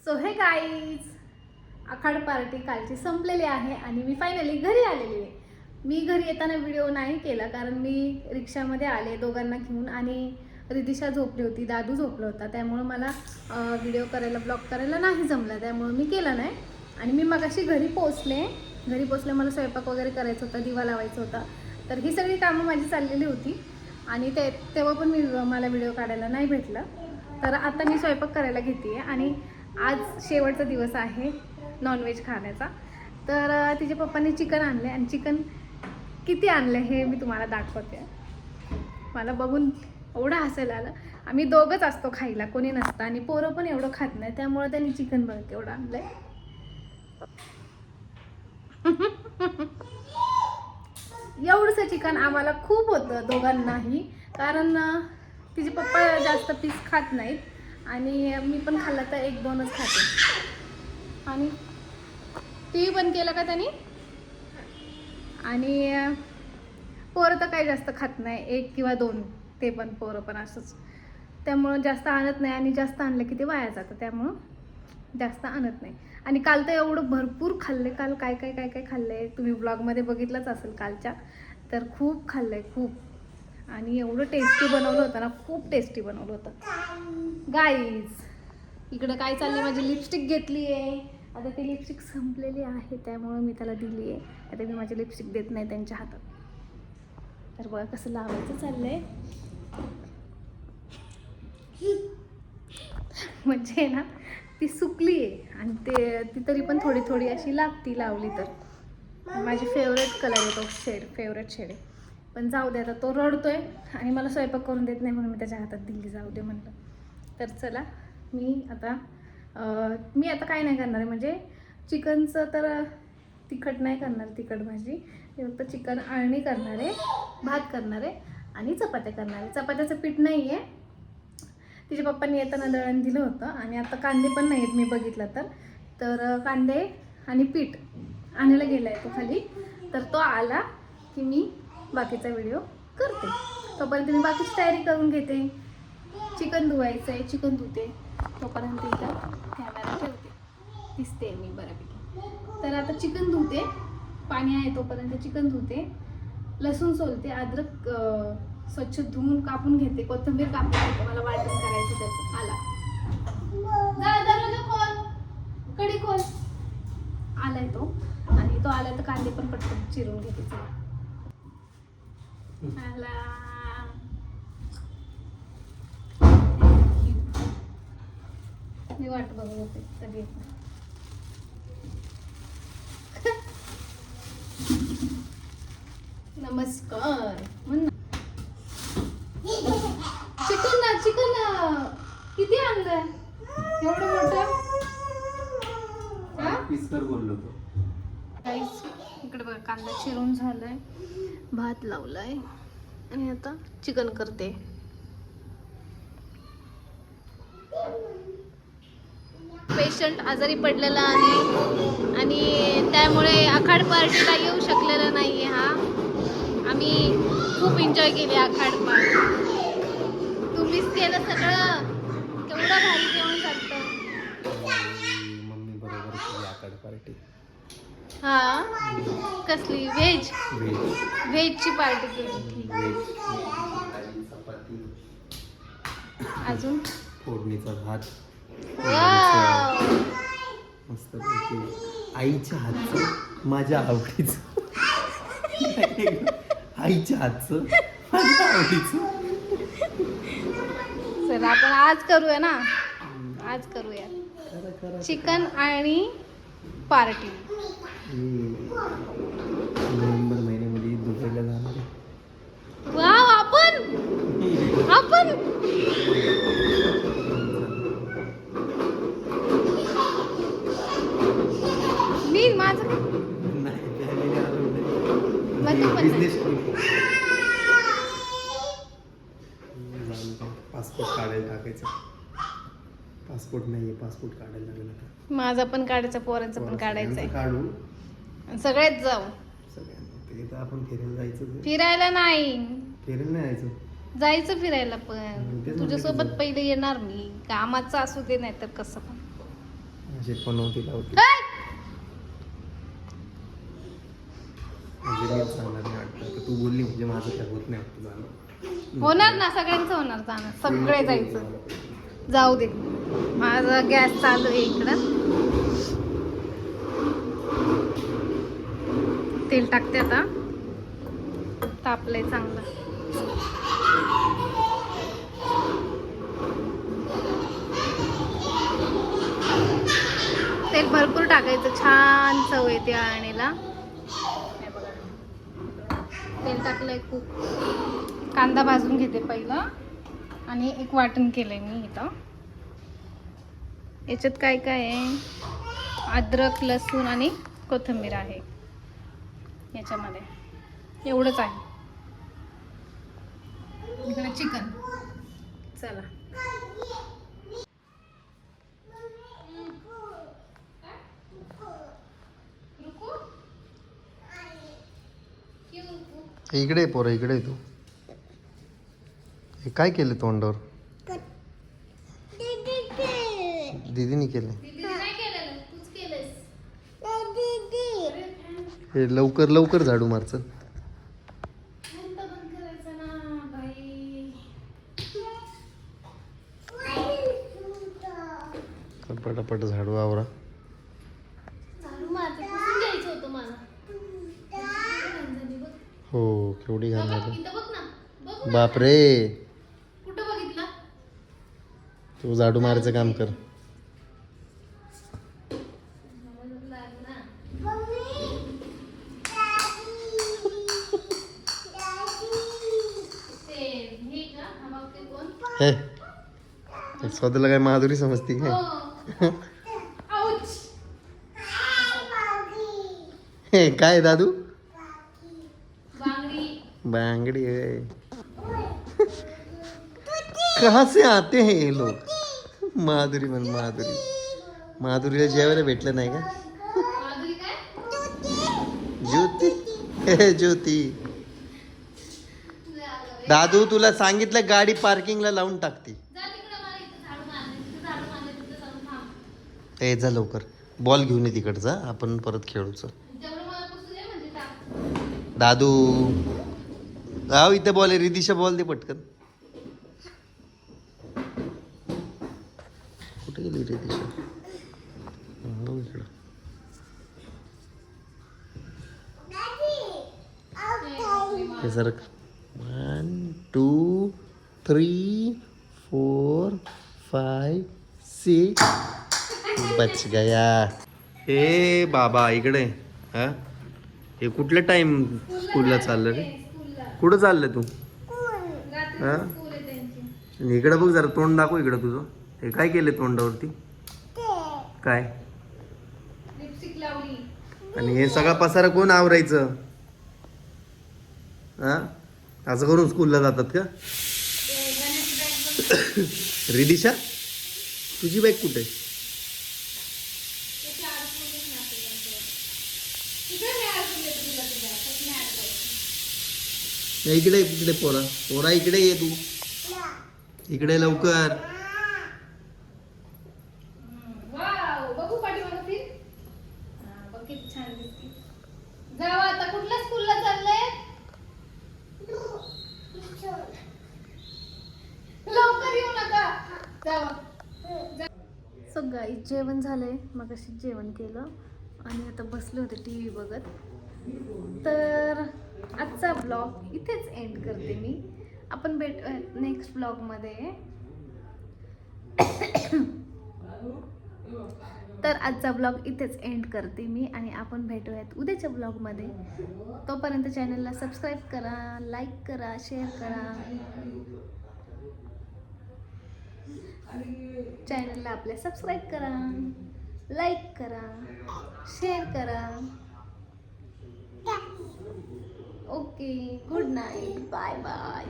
So हे guys, आखाड party कालची संपलेली आहे आणि मी फायनली घरी आलेली आहे. मी घरी येताना व्हिडिओ नाही केला कारण मी रिक्षामध्ये आले दोघांना घेऊन आणि रिदिशा झोपली होती, दादू झोपला होता, त्यामुळे मला व्हिडिओ करायला ब्लॉग करायला नाही जमला, त्यामुळे मी केला नाही. आणि मी मगाशी घरी पोचले मला स्वयंपाक वगैरे करायचा होता, दिवा लावायचा होता, तर ही सगळी कामं माझी चाललेली होती आणि तेव्हा पण मला व्हिडिओ काढायला नाही भेटलं. तर आता मी स्वयंपाक करायला घेते आणि आज शेवटचा दिवस आहे नॉनव्हेज खाण्याचा. तर तिच्या पप्पांनी चिकन आणले आणि चिकन किती आणलं हे मी तुम्हाला दाखवते. मला बघून एवढं हसायला आलं. आम्ही दोघंच असतो खायला, कोणी नसतं आणि पोरं पण एवढं खात नाही, त्यामुळे त्यांनी चिकन बघ एवढं आणलंय. एवढंसं चिकन आम्हाला खूप होतं दोघांनाही, कारण तिचे पप्पा जास्त पीस खात नाहीत आणि मी पण खाल्लं तर 1-2च खाते. आणि टी पण केलं का त्यांनी. आणि पोरं तर काही जास्त खात नाही, 1 किंवा 2, ते पण पोरं पण असंच, त्यामुळं जास्त आणत नाही आणि जास्त आणलं की ते वाया जातं, त्यामुळं जास्त आणत नाही. आणि काल तर एवढं भरपूर खाल्ले. काल काय काय काय काय खाल्लंय तुम्ही ब्लॉगमध्ये बघितलंच असेल कालच्या, तर खूप खाल्लंय खूप. आणि एवढं टेस्टी बनवलं होतं ना, खूप टेस्टी बनवलं होतं गाईज. इकडं काय चाललंय, माझी लिपस्टिक घेतली आहे, आता ती लिपस्टिक संपलेली आहे त्यामुळं मी त्याला दिली आहे. आता मी माझी लिपस्टिक देत नाही त्यांच्या हातात. तर बघा कसं लावायचं चाललंय. म्हणजे ना ती सुकली आहे आणि ती तरी पण थोडी थोडी अशी लागती लावली तर. माझी फेवरेट कलर आहे तो, फेवरेट शेड आहे. पण जाऊ दे, आता तो रडतोय आणि मला स्वयंपाक करून देत नाही म्हणून मी त्याच्या हातात दिली, जाऊ दे म्हणलं. तर चला मी आता काय नाही करणार आहे, म्हणजे चिकनचं तर तिखट नाही करणार, तिखट भाजी. मी फक्त चिकन आळणी करणार आहे, भात करणार आहे आणि चपात्या करणार आहे. चपात्याचं पीठ नाही आहे, तिच्या पप्पांनी येताना दळण दिलं होतं. आणि आता कांदे पण नाही आहेत मी बघितलं तर कांदे आणि पीठ आणायला गेला आहे तो खाली, तर तो आला की मी बाकीचा व्हिडिओ करते. तोपर्यंत मी बाकीची तयारी करून घेते. चिकन धुवायचं आहे, चिकन धुते, तोपर्यंत इथं कॅमेरा ठेवते, दिसते मी बऱ्यापैकी. तर आता चिकन धुते, पाणी आहे तोपर्यंत चिकन धुते, लसूण सोलते, अद्रक स्वच्छ धुवून कापून घेते, कोथिंबीर कापून घेते, मला वाटण करायचं त्याचं. आला दरवाजा खोल, कडी खोल. आलाय तो, आणि तो आलाय तर कांदे पण पटकन चिरून घेते. आला मी वाट बघत होते कधी येत. नमस्कार म्हण. चिकन किती आणलंय एवढं मोठं? बोललो तो. इकडे बघा, कांदा चिरून झालाय, भात लावलाय आणि आता चिकन करते. पेशंट आजारी पडलेला आणि त्यामुळे आखाड पार्टीला येऊ शकलेला नाही हा. आम्ही खूप एन्जॉय केली आखाड पार्टी. तुम्हीच केलं सगळं, केवढं भारी जेवण चालतं. मम्मी बरोबर केली आखाड पार्टी. हा, कसली व्हेजची पार्टी केली. चपाती, अजून फोडणीचा भात, मस्त आईच्या हातचं, माझ्या आवडीचं. आईच्या हातचं, माझ्या आवडीचं. चला आपण आज करूया ना, आज करूया चिकन आणि पार्टी. नोव्हेंबर महिन्यामध्ये दुबईला जाणार आहे. वाव, आपण मी माझं पासपोर्ट काढायला टाकायचं. पासपोर्ट नाहीये, पासपोर्ट काढायला लागेल आता. माझा पण काढायचा, पोरांचं पण काढायचंय. काढू, सगळेच जाऊ. सगळ्यांना आपण फिरायला जायचं. फिरायला नाही, फिरायला नाही जायचं फिरायला पण तुझ्यासोबत पहिले येणार मी. कामाचं असू दे नाही तर कसं पण. असे पनवती लावते ऐ! म्हणजे मी सांगणार नाही वाटतं तू बोलली म्हणजे माझं काय होत नाही वाटतं झालं होणार ना, सगळ्यांचं होणार, जाणार सगळे जायचं. जाऊ दे, माझा गॅस चालू आहे इकडं. तेल टाकते आता, तापलंय चांगलं. तेल भरपूर टाकायचं, छान चव येते आणीला. हे बघा. तेल टाकलंय खूप. कांदा भाजून घेते पहिला आणि एक वाटण केलंय मी इथं. याच्यात काय काय आहे, अद्रक, लसूण आणि कोथिंबीर आहे याच्यामध्ये. एवढंच आहे. इकडे चिकन. चला, इकडे पोरं इकडे तू हे काय केलं तोंडावर दीदीने केलं हे लवकर लवकर झाडू मारचं पटापट झाडू आवरा हो केवढी घाण झाली बापरे कुठं बघितलं तू झाडू मारायचं काम कर हे स्वतःला काय माधुरी समजते काय हे काय दादू बांगड़ी है कहाँ से आते हैं ये लोग माधुरी मन माधुरी माधुरीला जेवायला भेटलं नाही का ज्योती हे ज्योती दादू तुला सांगितलं गाडी पार्किंगला लावून टाकते ए जा लवकर बॉल घेऊन ये तिकडचा आपण परत खेळूच दादू आव इथे बॉल आहे रिदिशा बॉल दे पटकन कुठे गेली रिदिशा इकडं हे सरक 1 2 3 4 5 6 बच गया हे बाबा इकडे हा हे कुठलं टाइम स्कूलला चाललं रे कुठं चाललं तू हा इकडं बघ जरा तोंड दाखव इकडं तुझं हे काय केलं तोंडावरती काय आणि हे सगळा पसारा कोण आवरायचं हा असं करून स्कूलला जातात का रिदिशा तुझी बाईक कुठे इकडे इकडे पोरा पोरा इकडे ये तू इकडे लवकर बघू पाठीमागं फिर. बघ किती छान दिसते. जाऊ आता कुठल्या स्कूलला चाललंय लवकर येऊ नका जाऊ. सो गाईस जेवण झालंय मगाशी जेवण केलं आणि आता बसले होते टी व्ही बघत. तर आजचा ब्लॉग इथेच एंड करते मी. आपण भेटूयात नेक्स्ट ब्लॉगमध्ये. तर आजचा ब्लॉग इथेच एंड करते मी आणि आपण भेटूयात उद्याच्या ब्लॉगमध्ये. तोपर्यंत चॅनलला सबस्क्राईब करा, लाईक करा, शेअर करा. चॅनलला आपल्या सबस्क्राईब करा, लाईक करा, शेअर करा. Okay, good night, bye bye.